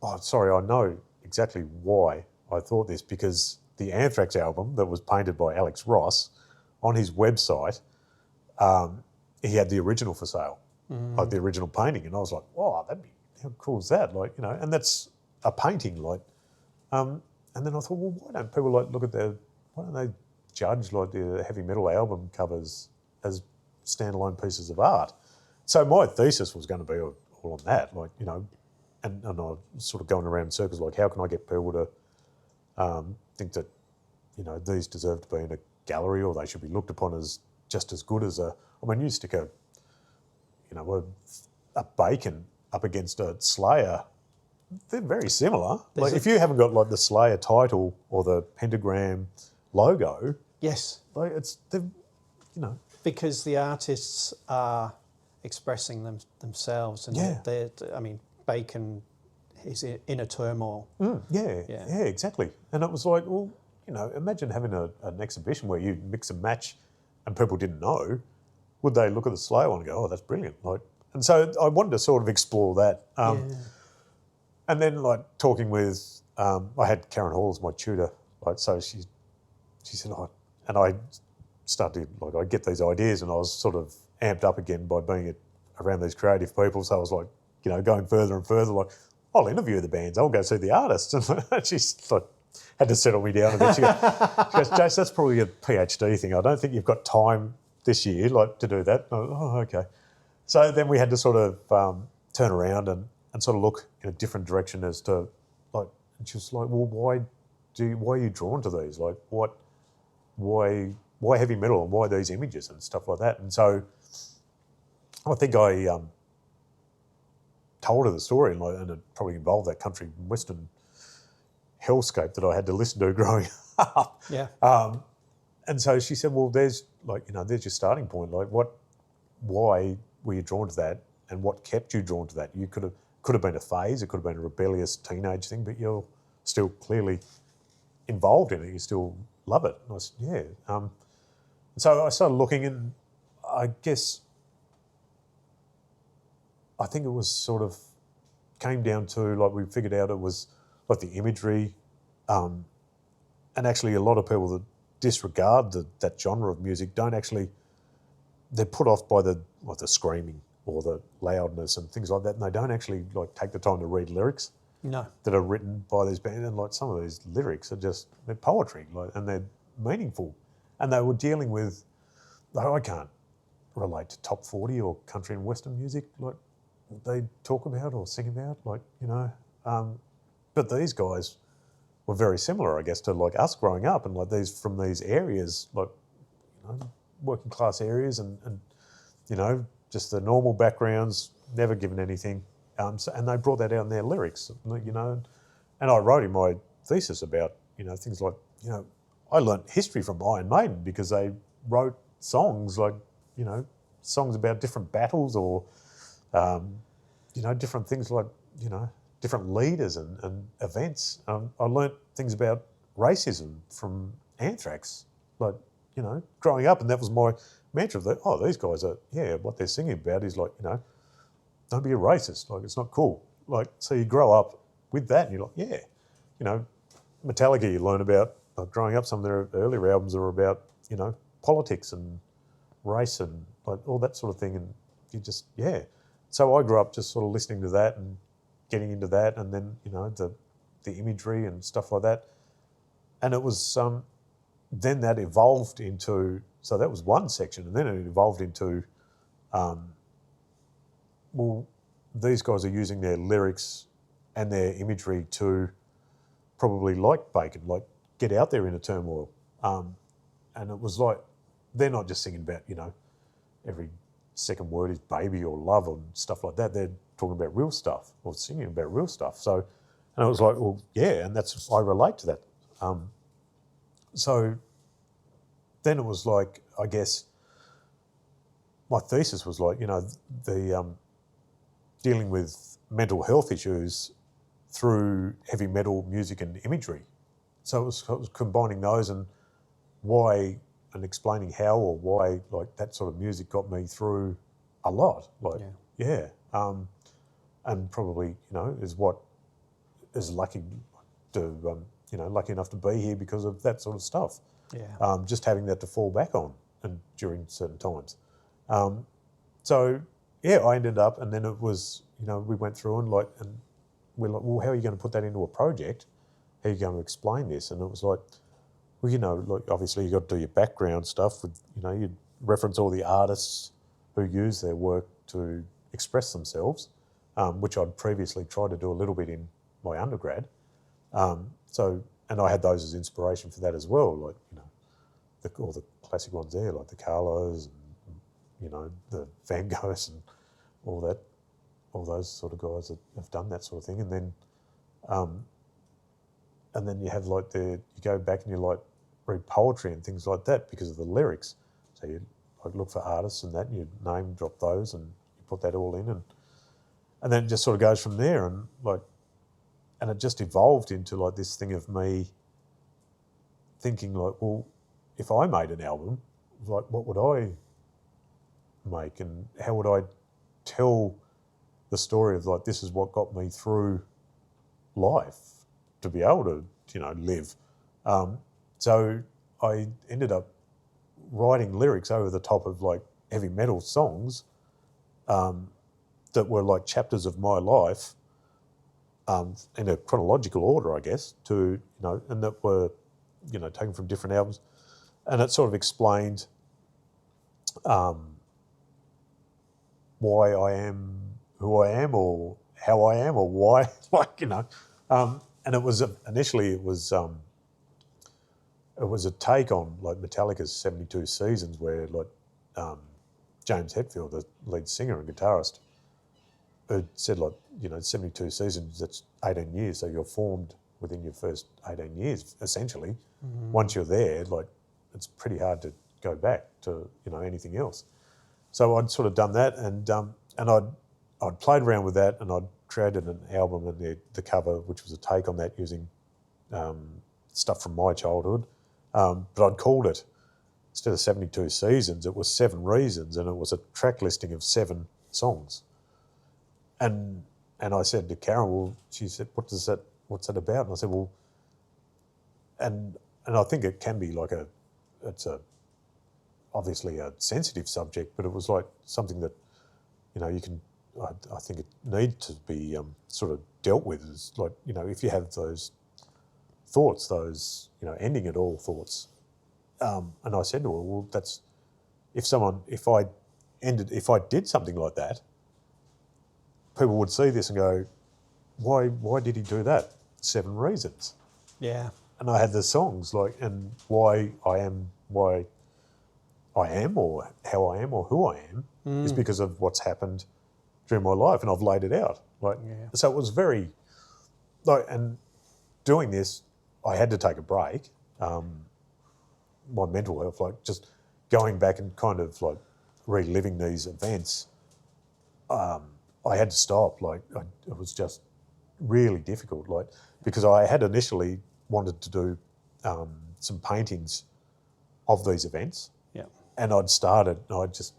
I know exactly why I thought this, because the Anthrax album that was painted by Alex Ross, on his website, he had the original for sale, the original painting, and I was like, wow, how cool is that? And that's a painting, and then I thought, well, why don't people look at why don't they judge the heavy metal album covers as standalone pieces of art? So my thesis was going to be all on that, and I was sort of going around in circles, how can I get people to think that, these deserve to be in a gallery, or they should be looked upon as just as good as you stick a bacon up against a Slayer, they're very similar. If you haven't got the Slayer title or the pentagram logo, yes, because the artists are expressing themselves, and Bacon is in a turmoil. Yeah, exactly. And it was well, imagine having an exhibition where you mix and match, and people didn't know. Would they look at the Slayer one and go, "Oh, that's brilliant"? And so I wanted to sort of explore that. And then talking with, I had Karen Hall as my tutor. So she said, and I started I get these ideas, and I was sort of amped up again by being around these creative people. So I was going further and further. I'll interview the bands. I'll go see the artists. And she's had to settle me down a bit. She goes, Jace, that's probably a PhD thing. I don't think you've got time this year like to do that. Oh, okay. So then we had to sort of turn around and sort of look in a different direction as to like, and she was like, well, why are you drawn to these? Like why heavy metal and why these images and stuff like that? And so I think I told her the story, and it probably involved that country and western hellscape that I had to listen to growing up. Yeah. And so she said, well, there's there's your starting point. Like why were you drawn to that, and what kept you drawn to that? You could have been a phase, it could have been a rebellious teenage thing, but you're still clearly involved in it. You still love it. And I said, yeah. So I started looking, and I guess I think it was sort of came down to like we figured out it was like the imagery, and actually a lot of people that disregard that genre of music don't actually, they're put off by the screaming or the loudness and things like that, and they don't actually like take the time to read lyrics that are written by these bands. And like some of these lyrics are just, they're poetry, like, and they're meaningful, and they were dealing with, I can't relate to top 40 or country and western music like they talk about or sing about, like, but these guys were very similar, I guess, to like us growing up, and like these from these areas, like working class areas, and just the normal backgrounds, never given anything, and they brought that out in their lyrics, and I wrote in my thesis about things like I learnt history from Iron Maiden because they wrote songs like songs about different battles or different things like different leaders and events. I learnt things about racism from Anthrax, like, growing up, and that was my mantra that, these guys are, what they're singing about is like, don't be a racist, like it's not cool. Like, so you grow up with that and you're like, Metallica you learn about, like growing up, some of their earlier albums are about, politics and race and like all that sort of thing, and you just, So I grew up just sort of listening to that and getting into that, and then the imagery and stuff like that, and it was then that evolved into, so that was one section, and then it evolved into well, these guys are using their lyrics and their imagery to probably, like Bacon, like get out there in a turmoil, and it was like they're not just singing about every second word is baby or love and stuff like that. They're talking about real stuff or singing about real stuff. So, and it was like, well, and that's, I relate to that. So then it was like, I guess my thesis was like, the dealing with mental health issues through heavy metal music and imagery. So it was combining those and why, and explaining how or why like that sort of music got me through a lot. Like, and probably, is what is lucky to, lucky enough to be here because of that sort of stuff. Yeah. Just having that to fall back on and during certain times. So I ended up, and then it was, we went through and we're like, well, how are you going to put that into a project? How are you going to explain this? And it was like, well, like obviously you got to do your background stuff with, you reference all the artists who use their work to express themselves, which I'd previously tried to do a little bit in my undergrad. And I had those as inspiration for that as well, like, all the classic ones there, like the Carlos and, the Van Goghs and all that, all those sort of guys that have done that sort of thing. And then you have like you go back and you like read poetry and things like that because of the lyrics. So you like look for artists and that, and you name drop those and you put that all in, and then it just sort of goes from there, and it just evolved into like this thing of me thinking like, well, if I made an album, like what would I make and how would I tell the story of like, this is what got me through life to be able to, live. So I ended up writing lyrics over the top of like heavy metal songs that were like chapters of my life in a chronological order, I guess, and that were, taken from different albums. And it sort of explained why I am who I am, or how I am, or why, and it was initially it was a take on like Metallica's 72 Seasons, where James Hetfield, the lead singer and guitarist, had said 72 seasons, that's 18 years, so you're formed within your first 18 years, essentially. Mm-hmm. Once you're there, it's pretty hard to go back to, anything else. So I'd sort of done that, and I'd played around with that, and I'd created an album, and the cover, which was a take on that, using stuff from my childhood. But I'd called it, instead of 72 Seasons, it was 7 Reasons, and it was a track listing of 7 songs. And I said to Karen, well, she said, what's that about? And I said, well, and I think it can be it's obviously a sensitive subject, but it was like something that, you can, I think it needs to be sort of dealt with, is if you have those thoughts, those, ending it all thoughts. And I said to her, well, that's, if I did something like that, people would see this and go, why did he do that? 7 Reasons. Yeah. And I had the songs and why I am, or how I am, or who I am, is because of what's happened during my life, and I've laid it out. So it was very, and doing this, I had to take a break. My mental health, just going back and kind of reliving these events, I had to stop. It was just really difficult. Because I had initially wanted to do some paintings of these events. Yeah. And I'd started, and I just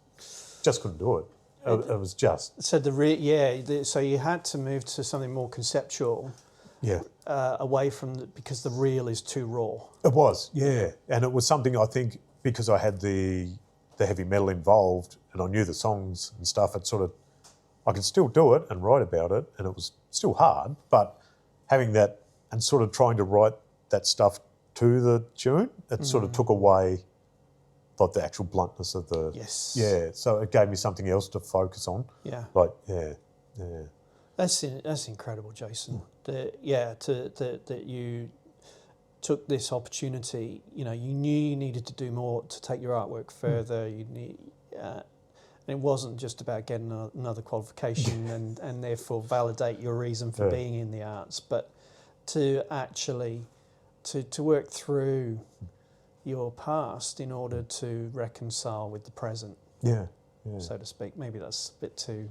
couldn't do it. It was just. So so you had to move to something more conceptual. Yeah. Away from because the real is too raw. It was, yeah. And it was something, I think, because I had the heavy metal involved, and I knew the songs and stuff, I could still do it and write about it, and it was still hard, but having that and sort of trying to write that stuff to the tune, it sort of took away the actual bluntness of the... Yes. Yeah, so it gave me something else to focus on. Yeah. Yeah. That's incredible, Jason. That you took this opportunity. You knew you needed to do more to take your artwork further. And it wasn't just about getting another qualification and therefore validate your reason for being in the arts, but to actually to work through your past in order to reconcile with the present. Yeah. So to speak. Maybe that's a bit too.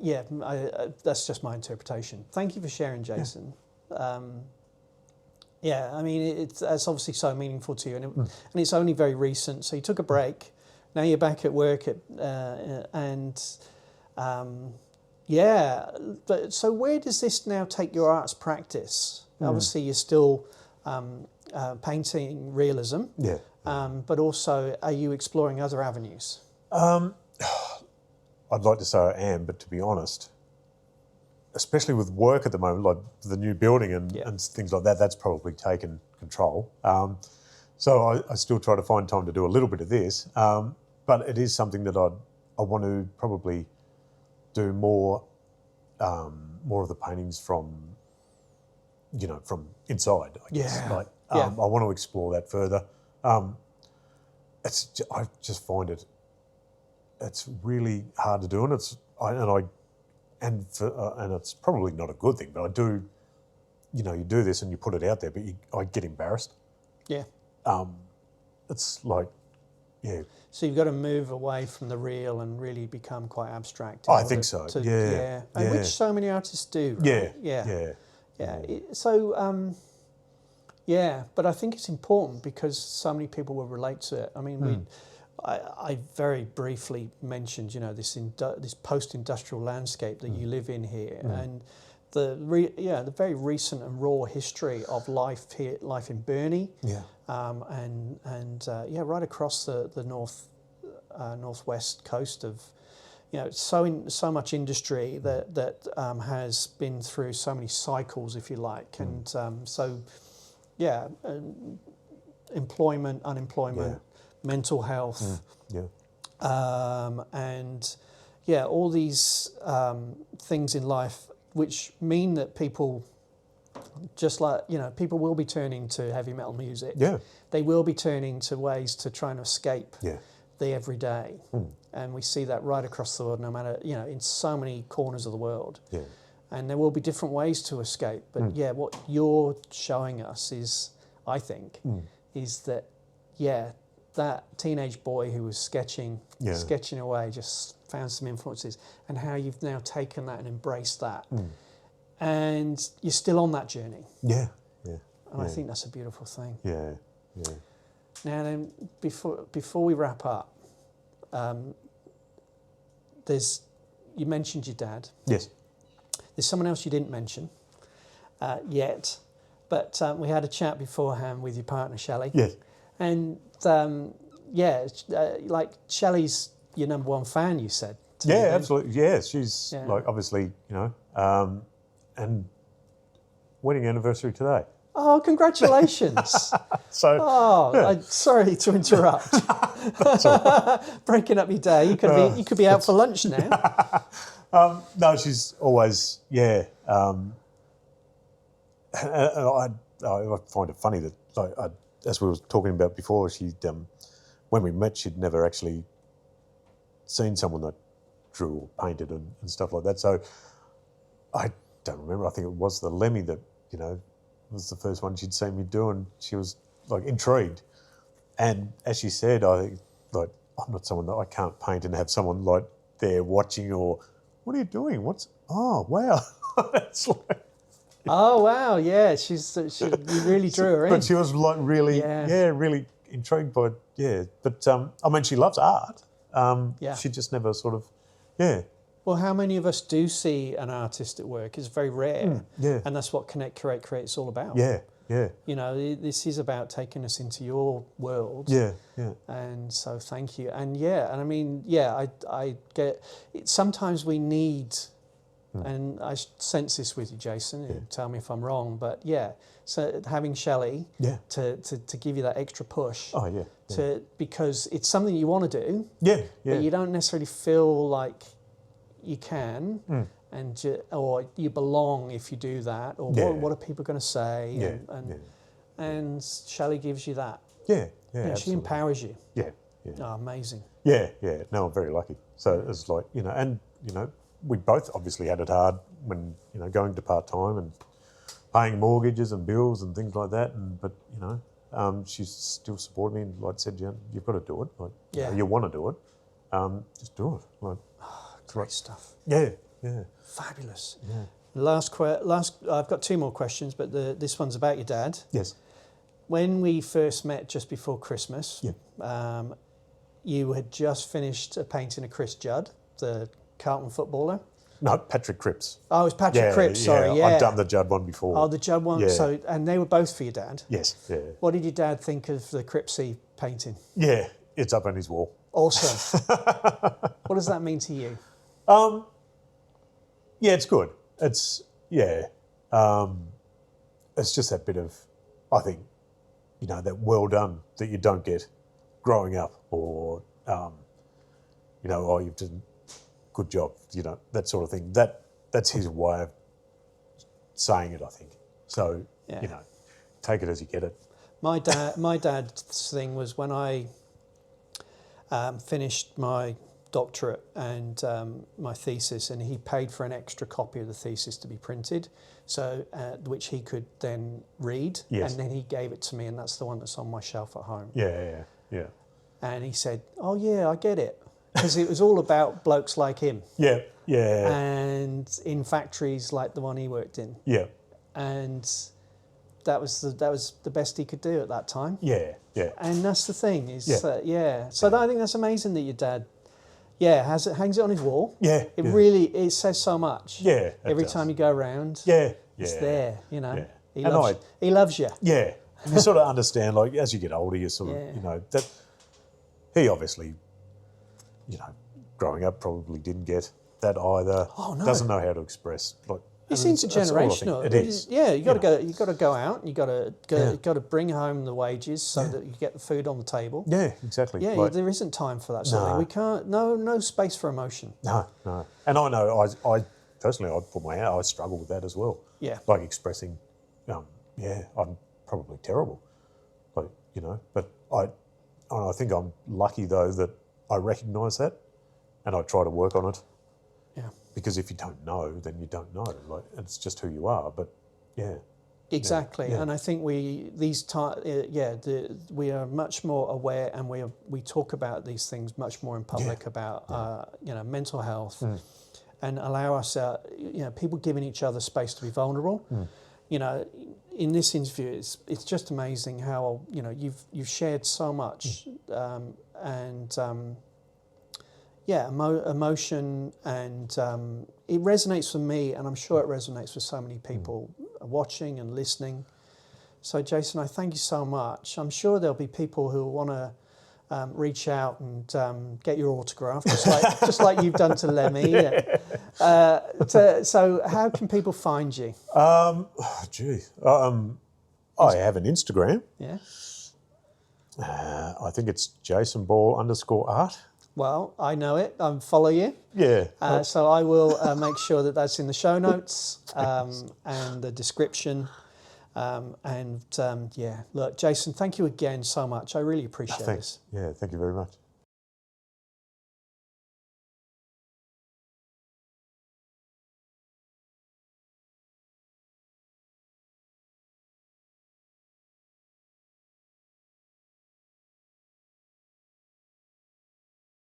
That's just my interpretation. Thank you for sharing, Jason. It's obviously so meaningful to you, and it's only very recent. So you took a break. Now you're back at work But so where does this now take your arts practice? Obviously, you're still painting realism. Yeah. But also, are you exploring other avenues? I'd like to say I am, but to be honest, especially with work at the moment, like the new building and things like that, that's probably taken control. So I still try to find time to do a little bit of this, but it is something that I want to probably do more of the paintings from inside, I guess. I want to explore that further. I just find it's really hard to do, and it's probably not a good thing. But I do, you do this and you put it out there, but I get embarrassed. Yeah. It's like, yeah. So you've got to move away from the real and really become quite abstract. I think so. And which so many artists do. Right? Yeah. So. But I think it's important because so many people will relate to it. I mean, I very briefly mentioned, this post-industrial landscape that you live in here, and the very recent and raw history of life here, life in Burnie, right across the northwest coast of so much industry that has been through so many cycles, if you like, and employment, unemployment, mental health, and all these things in life, which mean that people, just like, people will be turning to heavy metal music. Yeah. They will be turning to ways to try and escape Yeah. the everyday. And we see that right across the world, no matter, in so many corners of the world. Yeah. And there will be different ways to escape. But what you're showing us is, I think, is that, that teenage boy who was sketching away, just found some influences, and how you've now taken that and embraced that. And you're still on that journey. Yeah. Yeah. And I think that's a beautiful thing. Yeah. Yeah. Now then, before we wrap up, you mentioned your dad. Yes. There's someone else you didn't mention yet, but we had a chat beforehand with your partner, Shelley. Yes. And like Shelley's your number one fan, you said. Yeah, absolutely. Yeah, she's like, obviously, and wedding anniversary today. Oh, congratulations! So, sorry to interrupt. Breaking up your day. You could be out for lunch now. No, she's always, and I find it funny that, as we were talking about before, when we met, she'd never actually seen someone that drew or painted and stuff like that. So I don't remember. I think it was the Lemmy that, was the first one she'd seen me do, and she was like intrigued. And as she said, I think, like, I'm not someone that I can't paint and have someone like there watching, or what are you doing? Oh wow, that's like. Oh wow, yeah, she you really drew her in. But she was like really, really intrigued by it. But I mean, she loves art. She just never sort of, Well, how many of us do see an artist at work? It's very rare. And that's what Curate Create is all about. Yeah. This is about taking us into your world. Yeah. And so thank you. And I mean, I get it. Sometimes we need, and I sense this with you, Jason, tell me if I'm wrong, but so having Shelley to give you that extra push. Oh, yeah. Because it's something you want to do. Yeah. But you don't necessarily feel like you can, or you belong if you do that, or what are people going to say? And Shelley gives you that. Yeah, she empowers you. Yeah. Oh, amazing. Yeah. No, I'm very lucky. So it's like, we both obviously had it hard when, going to part-time and paying mortgages and bills and things like that. But she's still supporting me and, like I said, you've got to do it. Like, you want to do it, just do it. Like, great stuff. Yeah. Fabulous. Yeah. Last, I've got two more questions, but this one's about your dad. Yes. When we first met just before Christmas, you had just finished painting a Chris Judd, the Carlton footballer. No, Patrick Cripps. Oh, it was Patrick Cripps, sorry, I've done the Judd one before. Oh, the Judd one. Yeah. So, and they were both for your dad? Yes, yeah. What did your dad think of the Cripsy painting? Yeah, it's up on his wall. Awesome. What does that mean to you? It's good. It's just that bit of, I think, that well done that you don't get growing up, or, you've done a good job, that sort of thing. That's his way of saying it, I think. So, take it as you get it. My dad's thing was when I finished my doctorate and my thesis, and he paid for an extra copy of the thesis to be printed, so which he could then read, and then he gave it to me, and that's the one that's on my shelf at home. Yeah. And he said, "Oh yeah, I get it," because it was all about blokes like him. Yeah. And in factories like the one he worked in. Yeah. And that was the best he could do at that time. Yeah. And that's the thing is, So I think that's amazing that your dad. Hangs it on his wall. It really says so much. Every time you go around. It's there, He loves you. Yeah. And you sort of understand, like, as you get older, you sort of, that he obviously, growing up probably didn't get that either. Oh, no. Doesn't know how to express. Like, It's and that's all I think. intergenerational. It is. Yeah, you got to You know. go. You got to go out. And you got to go. Yeah. You got to bring home the wages so Yeah. that you get the food on the table. Yeah, exactly. Yeah, Like, there isn't time for that sort of No. thing. We can't. No space for emotion. no. And I know I personally, I'd put my out. I struggle with that as well. Yeah. Like expressing, I'm probably terrible. Like, but I think I'm lucky though that I recognise that, and I try to work on it. Yeah. Because if you don't know, then you don't know. Like, it's just who you are. But yeah. Exactly, Yeah. and I think we are much more aware, and we talk about these things much more in public about mental health, and allow us people giving each other space to be vulnerable. In this interview, it's just amazing how you've shared so much, emotion, and it resonates with me, and I'm sure it resonates with so many people watching and listening. So, Jason, I thank you so much. I'm sure there'll be people who want to reach out and get your autograph, just like you've done to Lemmy. So, how can people find you? I have an Instagram. Yeah. I think it's JasonBall_art. Well, I know it. I follow you. Yeah. So I will make sure that that's in the show notes and the description. Look, Jason, thank you again so much. I really appreciate this. Yeah, thank you very much.